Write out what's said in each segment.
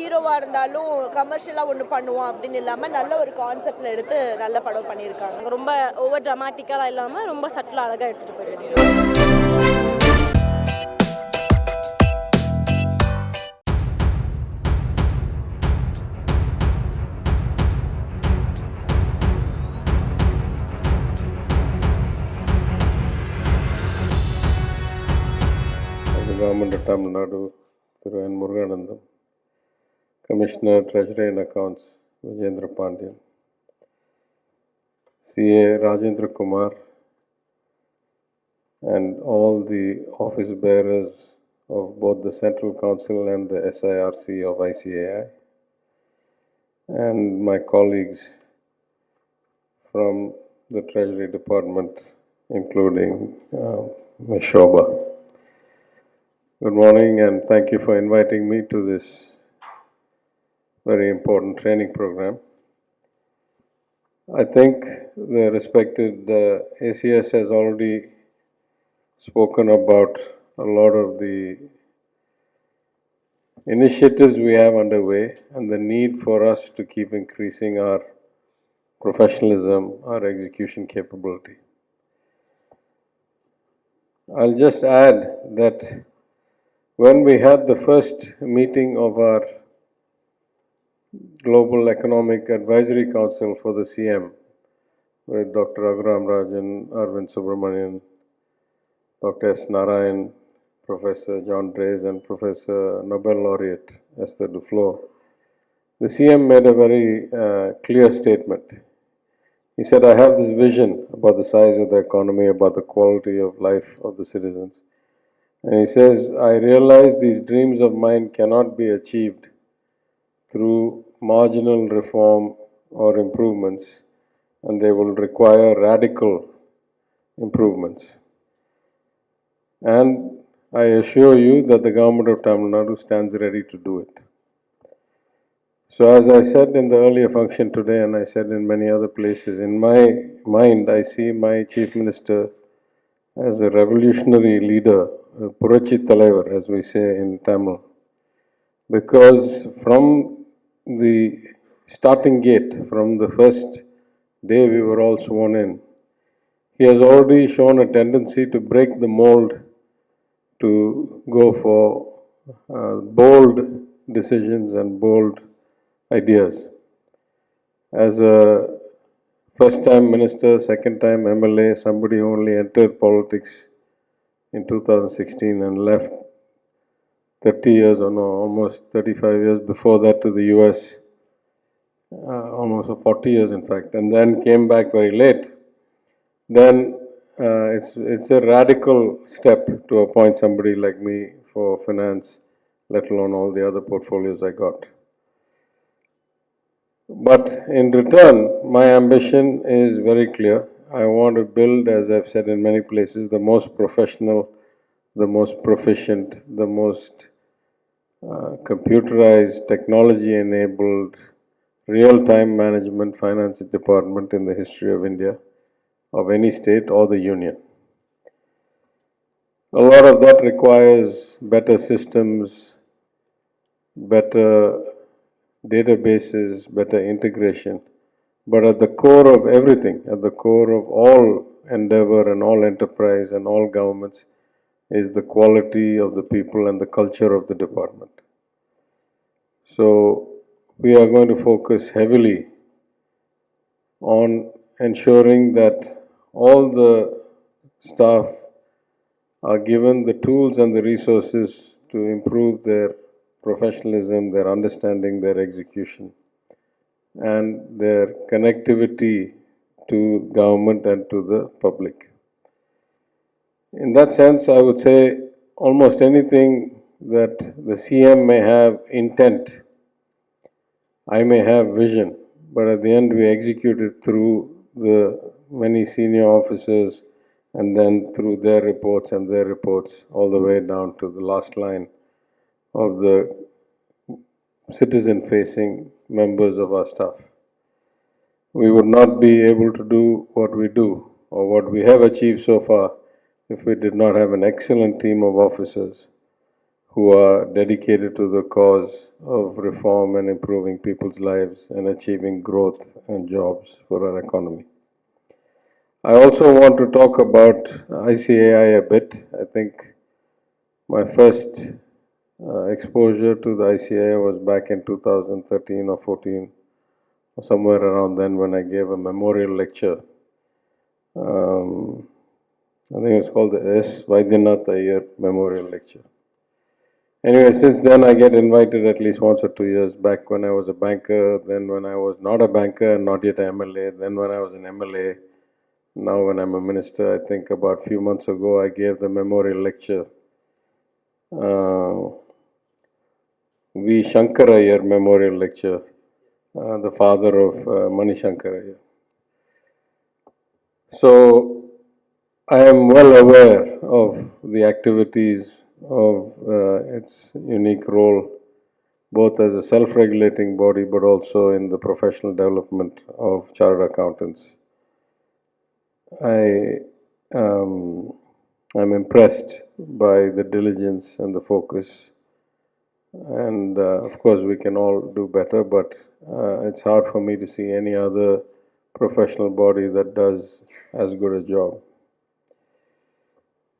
ஹீரோவா இருந்தாலும் கமர்ஷியலா ஒன்று பண்ணுவோம் அப்படின்னு இல்லாமல் நல்ல ஒரு கான்செப்ட்ல எடுத்து நல்ல படம் பண்ணியிருக்காங்க. ரொம்ப ஓவர் ட்ராமாட்டிக்கலாக இல்லாமல் ரொம்ப சட்டிலாக அழகாக எடுத்துகிட்டு போயிருக்காங்க. Government of Tamil Nadu, Thiru N. Muruganandam, Commissioner, Treasury and Accounts, Vijendra Pandian, CA Rajendra Kumar, and all the office bearers of both the Central Council and the SIRC of ICAI, and my colleagues from the Treasury Department, including Ms. Shobha. Good morning, and thank you for inviting me to this very important training program. I think the respected ACS has already spoken about a lot of the initiatives we have underway and the need for us to keep increasing our professionalism, our execution capability. I'll just add that when we had the first meeting of our Global Economic Advisory Council for the CM with Dr. Raghuram Rajan, Arvind Subramanian, Dr. S. Narayan, Professor John Drays, and Professor Nobel Laureate Esther Duflo, the CM made a very clear statement. He said, I have this vision about the size of the economy, about the quality of life of the citizens. And he says, I realize these dreams of mine cannot be achieved through marginal reform or improvements, and they will require radical improvements. And I assure you that the government of Tamil Nadu stands ready to do it. So as I said in the earlier function today, and I said in many other places, in my mind I see my Chief Minister as a revolutionary leader, a Purachi Talaivar, as we say in Tamil. Because from the starting gate, from the first day we were all sworn in, he has already shown a tendency to break the mold, to go for bold decisions and bold ideas. As a first-time minister, second-time MLA, somebody who only entered politics in 2016 and left 30 years or no, almost 35 years before that to the US, almost 40 years in fact, and then came back very late, then it's a radical step to appoint somebody like me for finance, let alone all the other portfolios I got. But in return, my ambition is very clear. I want to build, as I've said in many places, the most professional, the most proficient, the most computerized, technology-enabled, real-time management finance department in the history of India, of any state or the union. A lot of that requires better systems, better databases, better integration. But at the core of everything, at the core of all endeavor and all enterprise and all governments is the quality of the people and the culture of the department. So we are going to focus heavily on ensuring that all the staff are given the tools and the resources to improve their professionalism, their understanding, their execution, and their connectivity to government and to the public. In that sense, I would say almost anything that the CM may have intent, I may have vision, but at the end we execute it through the many senior officers and then through their reports and their reports all the way down to the last line of the citizen-facing members of our staff. We would not be able to do what we do or what we have achieved so far if we did not have an excellent team of officers who are dedicated to the cause of reform and improving people's lives and achieving growth and jobs for our economy. I also want to talk about ICAI a bit. I think my first exposure to the ICAI was back in 2013 or 14, or somewhere around then, when I gave a memorial lecture. I think it's called the S. Vaidyanath Iyer Memorial Lecture. Anyway, since then I get invited at least once or 2 years, back when I was a banker, then when I was not a banker and not yet an MLA, then when I was an MLA, now when I'm a minister. I think about a few months ago I gave the memorial lecture, V. Shankar Iyer Memorial Lecture, the father of Mani Shankar Iyer. So I am well aware of the activities of its unique role, both as a self-regulating body but also in the professional development of chartered accountants. I'm impressed by the diligence and the focus, and of course we can all do better, but it's hard for me to see any other professional body that does as good a job.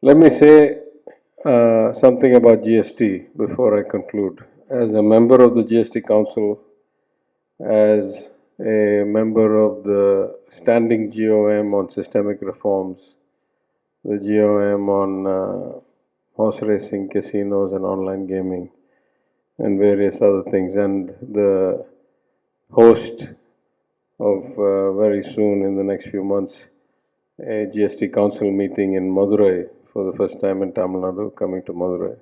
Let me say something about GST before I conclude. As a member of the GST Council, as a member of the standing GOM on systemic reforms, the GOM on horse racing, casinos, and online gaming, and various other things, and the host of very soon, in the next few months, a GST Council meeting in Madurai for the first time in Tamil Nadu, coming to Madurai,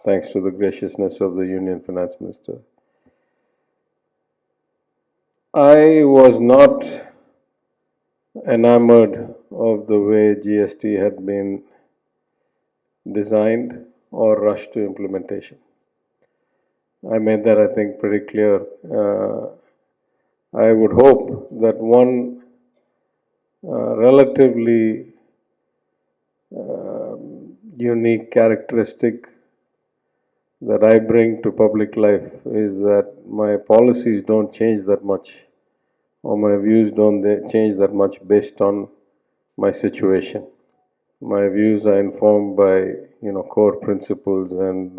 thanks to the graciousness of the Union Finance Minister. I was not enamored of the way GST had been designed or rushed to implementation. I made that, I think, pretty clear. I would hope that one relatively unique characteristic that I bring to public life is that my policies don't change that much, or my views don't change that much based on my situation. My views are informed by core principles and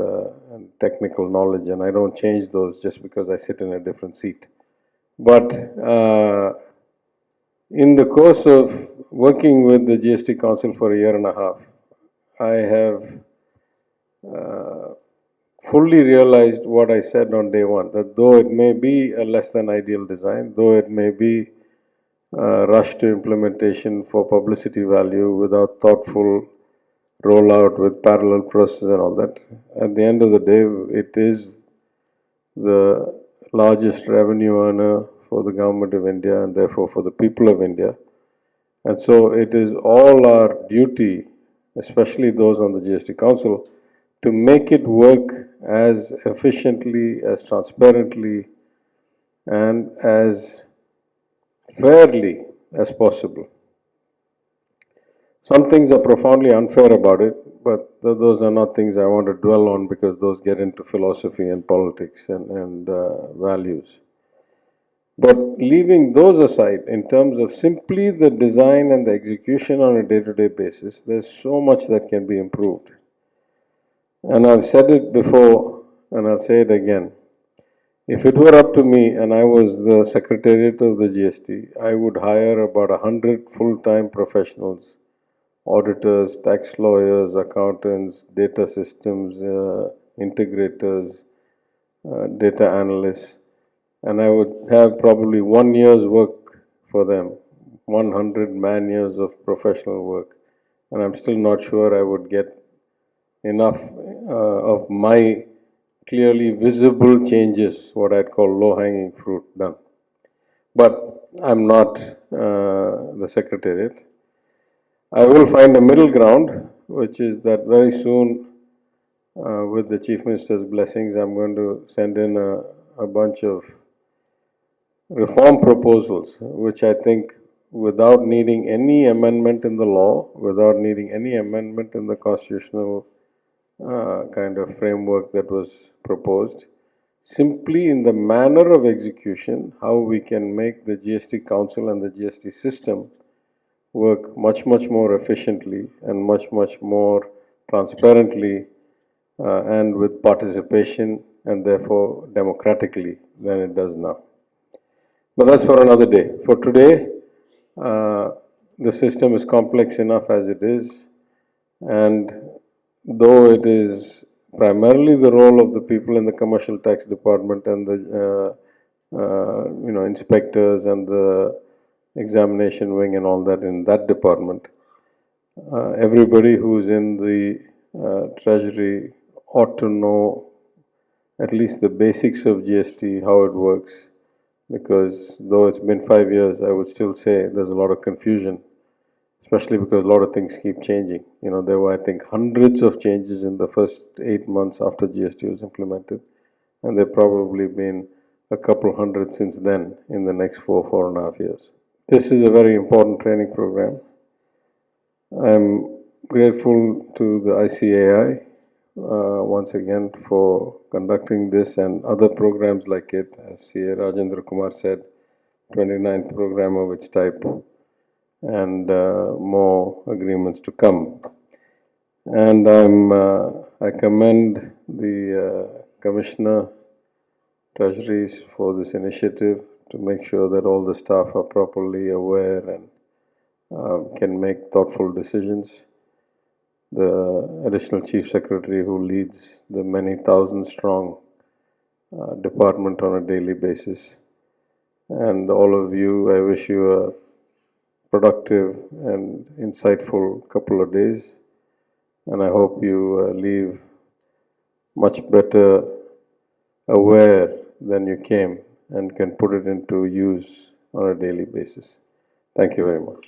technical knowledge, and I don't change those just because I sit in a different seat. But in the course of working with the GST Council for a year and a half, I have fully realized what I said on day one, that though it may be a less than ideal design, though it may be rushed to implementation for publicity value without thoughtful rollout with parallel process and all that, at the end of the day, it is the largest revenue earner for the government of India and therefore for the people of India. And so it is all our duty, especially those on the GST Council, to make it work as efficiently, as transparently, and as fairly as possible. Some things are profoundly unfair about it, but those are not things I want to dwell on because those get into philosophy and politics and values. But leaving those aside, in terms of simply the design and the execution on a day-to-day basis, there's so much that can be improved. And I've said it before, and I'll say it again. If it were up to me and I was the Secretariat of the GST, I would hire about 100 full-time professionals, auditors, tax lawyers, accountants, data systems, integrators, data analysts, and I would have probably 1 year's work for them, 100 man-years of professional work, and I'm still not sure I would get enough of my clearly visible changes, what I'd call low-hanging fruit, done. But I'm not the Secretariat. I will find a middle ground, which is that very soon, with the Chief Minister's blessings, I'm going to send in a bunch of reform proposals, which I think, without needing any amendment in the law, without needing any amendment in the constitutional kind of framework that was proposed. Simply in the manner of execution, how we can make the GST Council and the GST system work much, much more efficiently and much, much more transparently and with participation and therefore democratically than it does now. But that's for another day. For today, the system is complex enough as it is, and though it is primarily the role of the people in the commercial tax department and the inspectors and the examination wing and all that in that department, everybody who's in the treasury ought to know at least the basics of GST, how it works, because though it's been 5 years, I would still say there's a lot of confusion, especially because a lot of things keep changing. There were, I think, hundreds of changes in the first 8 months after GST was implemented, and there have probably been a couple hundred since then in the next 4.5 years. This is a very important training program. I'm grateful to the ICAI once again for conducting this and other programs like it. As CA Rajendra Kumar said, 29th program of its type, and more agreements to come. And I commend the Commissioner Treasuries for this initiative to make sure that all the staff are properly aware and can make thoughtful decisions. The Additional Chief Secretary who leads the many thousand strong department on a daily basis. And all of you, I wish you a productive and insightful couple of days. And I hope you leave much better aware than you came and can put it into use on a daily basis. Thank you very much.